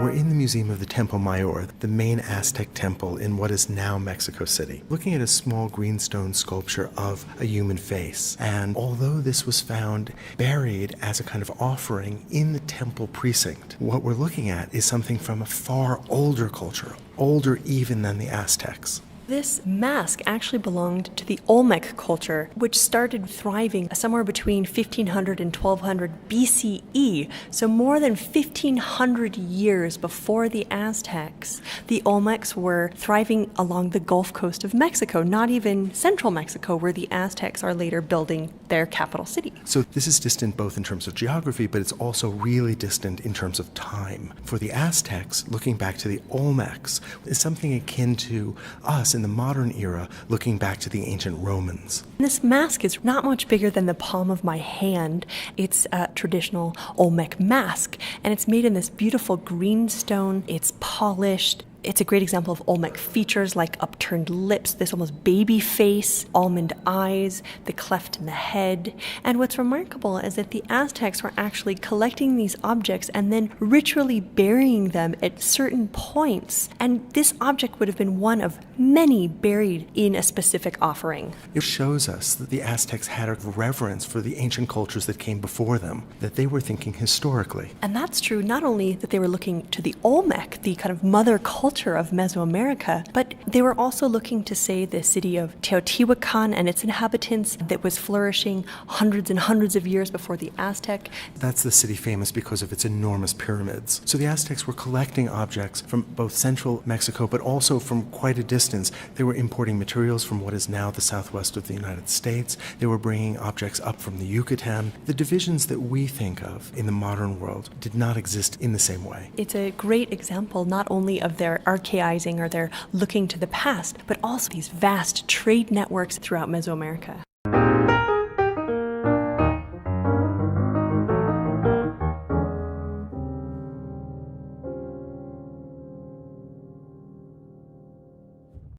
We're in the Museum of the Templo Mayor, the main Aztec temple in what is now Mexico City, looking at a small greenstone sculpture of a human face. And although this was found buried as a kind of offering in the temple precinct, what we're looking at is something from a far older culture, older even than the Aztecs. This mask actually belonged to the Olmec culture, which started thriving somewhere between 1500 and 1200 B.C.E., so more than 1500 years before the Aztecs. The Olmecs were thriving along the Gulf Coast of Mexico, not even central Mexico, where the Aztecs are later building their capital city. So this is distant both in terms of geography, but it's also really distant in terms of time. For the Aztecs, looking back to the Olmecs is something akin to us in the modern era, looking back to the ancient Romans. This mask is not much bigger than the palm of my hand. It's a traditional Olmec mask, and it's made in this beautiful greenstone. It's polished. It's a great example of Olmec features like upturned lips, this almost baby face, almond eyes, the cleft in the head. And what's remarkable is that the Aztecs were actually collecting these objects and then ritually burying them at certain points. And this object would have been one of many buried in a specific offering. It shows us that the Aztecs had a reverence for the ancient cultures that came before them, that they were thinking historically. And that's true not only that they were looking to the Olmec, the kind of mother culture of Mesoamerica, but they were also looking to, say, the city of Teotihuacan and its inhabitants that was flourishing hundreds and hundreds of years before the Aztec. That's the city famous because of its enormous pyramids. So the Aztecs were collecting objects from both central Mexico, but also from quite a distance. They were importing materials from what is now the southwest of the United States. They were bringing objects up from the Yucatan. The divisions that we think of in the modern world did not exist in the same way. It's a great example not only of their archaizing or their looking to the past, but also these vast trade networks throughout Mesoamerica.